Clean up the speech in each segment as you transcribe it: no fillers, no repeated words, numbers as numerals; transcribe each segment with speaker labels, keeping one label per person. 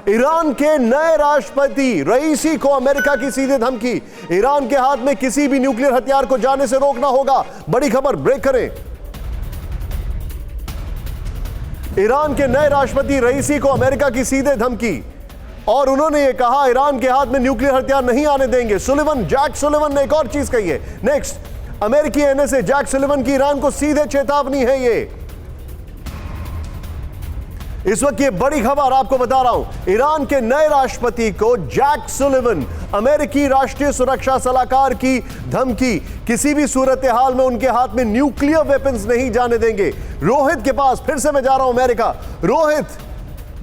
Speaker 1: Iran के नए राष्ट्रपति रईसी को अमेरिका की सीधे धमकी। ईरान के हाथ में किसी भी न्यूक्लियर हथियार को जाने से रोकना होगा। बड़ी खबर, ब्रेक करें। ईरान के नए राष्ट्रपति रईसी को अमेरिका की सीधे धमकी और उन्होंने यह कहा ईरान के हाथ में न्यूक्लियर हथियार नहीं आने देंगे। सुलिवन, जैक सुलिवन ने एक और चीज कही है। नेक्स्ट, अमेरिकी एनएसए जैक सुलिवन की ईरान को सीधे चेतावनी है। ये इस वक्त ये बड़ी खबर आपको बता रहा हूं। ईरान के नए राष्ट्रपति को जैक सुलिवन, अमेरिकी राष्ट्रीय सुरक्षा सलाहकार की धमकी। किसी भी सूरत हाल में उनके हाथ में न्यूक्लियर वेपन्स नहीं जाने देंगे। रोहित के पास फिर से मैं जा रहा हूं अमेरिका। रोहित,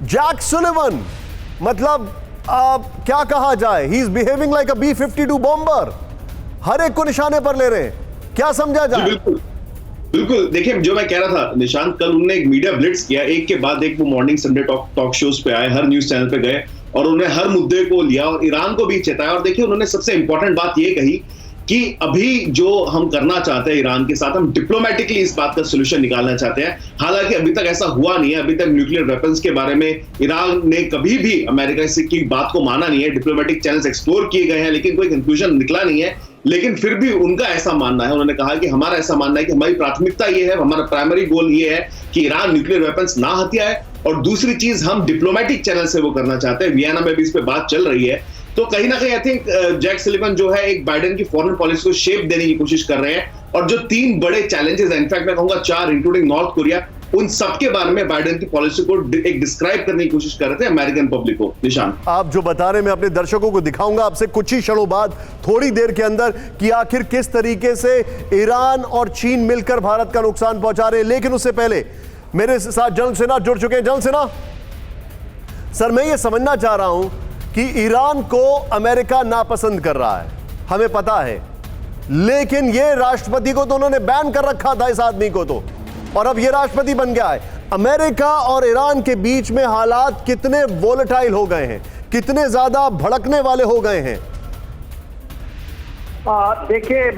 Speaker 1: जैक सुलिवन मतलब क्या कहा जाए, he is behaving like a B-52 bomber. हर एक को निशाने पर ले रहे हैं, क्या समझा जाए?
Speaker 2: बिल्कुल, देखिए जो मैं कह रहा था निशांत, कल उन्होंने एक मीडिया ब्लिट्स किया, एक के बाद एक। वो मॉर्निंग संडे टॉक शोज पे आए, हर न्यूज चैनल पे गए और उन्होंने हर मुद्दे को लिया और ईरान को भी चेताया। और देखिए उन्होंने सबसे इंपॉर्टेंट बात ये कही कि अभी जो हम करना चाहते हैं ईरान के साथ, हम डिप्लोमेटिकली इस बात का सोल्यूशन निकालना चाहते हैं। हालांकि अभी तक ऐसा हुआ नहीं है। अभी तक न्यूक्लियर वेपन्स के बारे में ईरान ने कभी भी अमेरिका की बात को माना नहीं है। डिप्लोमेटिक चैनल्स एक्सप्लोर किए गए हैं लेकिन कोई कंक्लूजन निकला नहीं है। लेकिन फिर भी उनका ऐसा मानना है, उन्होंने कहा कि हमारा ऐसा मानना है कि हमारी प्राथमिकता ये है, हमारा प्राइमरी गोल ये है कि ईरान न्यूक्लियर वेपन्स ना हथियाए। और दूसरी चीज, हम डिप्लोमेटिक चैनल से वो करना चाहते हैं। वियना में भी इस पे बात चल रही है। तो कहीं ना कहीं आई थिंक जैक सुलिवन जो है एक बाइडेन की फॉरेन पॉलिसी को शेप देने की कोशिश कर रहे हैं। और जो 3 बड़े चैलेंजेस हैं, इनफैक्ट मैं कहूंगा 4, इंक्लूडिंग नॉर्थ कोरिया, उन सबके बारे में बाइडेन की पॉलिसी को एक डिस्क्राइब करने की कोशिश कर रहे थे अमेरिकन पब्लिक को। निशान,
Speaker 1: आप जो बता रहे हैं मैं अपने दर्शकों को दिखाऊंगा आपसे कुछ ही क्षणों बाद, थोड़ी देर के अंदर, कि आखिर किस तरीके से ईरान और चीन मिलकर भारत का नुकसान पहुंचा रहे हैं। लेकिन उससे पहले मेरे साथ जनरल सिन्हा जुड़ चुके हैं। जनरल सिन्हा सर, मैं ये समझना चाह रहा हूं कि ईरान को अमेरिका नापसंद कर रहा है, हमें पता है, लेकिन ये राष्ट्रपति को तो उन्होंने बैन कर रखा था, इस आदमी को तो, और अब ये राष्ट्रपति बन गया है। अमेरिका और ईरान के बीच में हालात कितने वोलेटाइल हो गए हैं, कितने ज्यादा भड़कने वाले हो गए हैं?
Speaker 3: देखिए,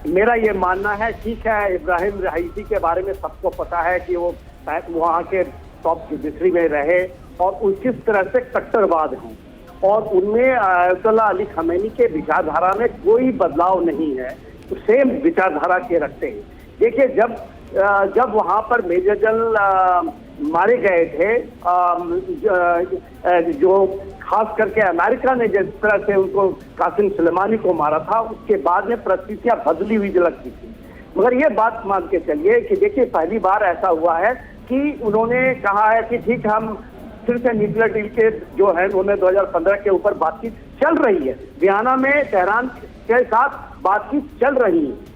Speaker 3: मेरा ये मानना है, ठीक है, इब्राहिम रईसी के बारे में सबको पता है कि वो वहाँ के टॉप जुडिशरी में रहे और वो किस तरह से कट्टरवाद हैं और उनमें अयतुल्लाह अली खमैनी के विचारधारा में कोई बदलाव नहीं है, सेम विचारधारा के रखते हैं। देखिए, जब वहाँ पर मेजर जनरल मारे गए थे, जो खास करके अमेरिका ने जिस तरह से उनको कासिम सुलेमानी को मारा था, उसके बाद में परिस्थितियां बदली हुई लगती थी। मगर ये बात मान के चलिए कि देखिए, पहली बार ऐसा हुआ है कि उन्होंने कहा है कि ठीक, हम फिर से न्यूक्लियर डील के जो है उन्होंने 2015 के ऊपर बातचीत चल रही है, वियना में तेहरान के साथ बातचीत चल रही है।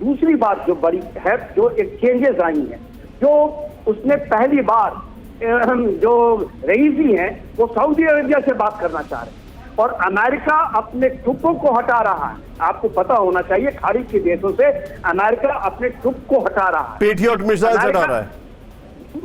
Speaker 3: दूसरी बात जो बड़ी है, जो एक्सचेंजेस आई हैं, जो उसने पहली बार जो रईसी हैं वो सऊदी अरेबिया से बात करना चाह रहे हैं और अमेरिका अपने ट्रुपों को हटा रहा है। आपको पता होना चाहिए, खाड़ी के देशों से अमेरिका अपने ट्रुप को हटा रहा है,
Speaker 1: पेट्रियट मिसाइल हटा रहा है,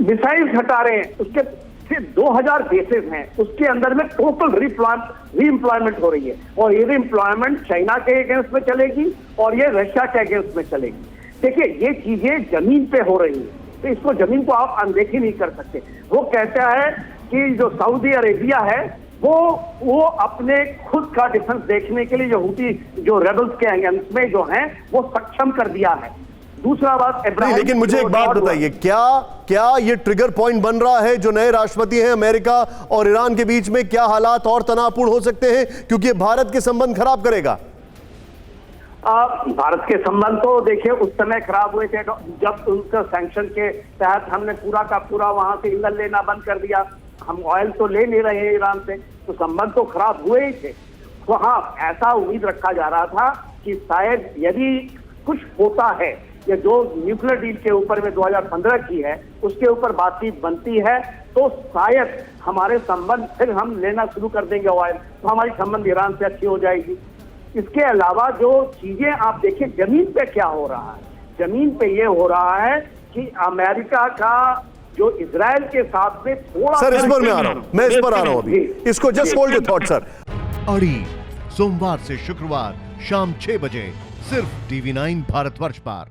Speaker 3: मिसाइल हटा रहे हैं। उसके सिर्फ 2000 बेसेस हैं, उसके अंदर में टोटल रीएम्प्लॉयमेंट हो रही है और ये रीएम्प्लॉयमेंट चाइना के अगेंस्ट में चलेगी और ये रशिया के अगेंस्ट में चलेगी। देखिए, ये चीजें जमीन पे हो रही है, तो इसको जमीन को आप अनदेखी नहीं कर सकते। वो कहता है कि जो सऊदी अरेबिया है वो अपने खुद का डिफेंस देखने के लिए जो हुती जो रेबल्स के अगेंस्ट में जो हैं वो सक्षम कर दिया है। दूसरा बात,
Speaker 1: लेकिन मुझे एक बात बताइए, क्या ये ट्रिगर पॉइंट बन रहा है जो नए राष्ट्रपति हैं अमेरिका और ईरान के बीच में? क्या हालात और तनावपूर्ण हो सकते हैं, क्योंकि ये भारत के संबंध खराब करेगा?
Speaker 3: भारत के संबंध तो देखिए उस समय खराब हुए थे जब उनके सैंक्शन के तहत हमने पूरा का पूरा वहां से ईंधन लेना बंद कर दिया। हम ऑयल तो ले नहीं रहे हैं ईरान से, तो संबंध तो खराब हुए ही थे। तो हाँ, ऐसा उम्मीद रखा जा रहा था कि शायद यदि कुछ होता है, या जो न्यूक्लियर डील के ऊपर में 2015 की है उसके ऊपर बातचीत बनती है, तो शायद हमारे संबंध फिर हम लेना शुरू कर देंगे ऑयल, तो हमारी संबंध ईरान से अच्छी हो जाएगी। इसके अलावा जो चीजें आप देखिए, जमीन पे क्या हो रहा है, जमीन पे ये हो रहा है कि अमेरिका का जो इजराइल के साथ में थोड़ा,
Speaker 1: सर इस पर मैं आ रहा हूं, मैं इस पर आ रहा हूं अभी, इसको just hold your thought sir.
Speaker 4: अड़ी सोमवार से शुक्रवार शाम 6 बजे सिर्फ TV9 भारतवर्ष पर।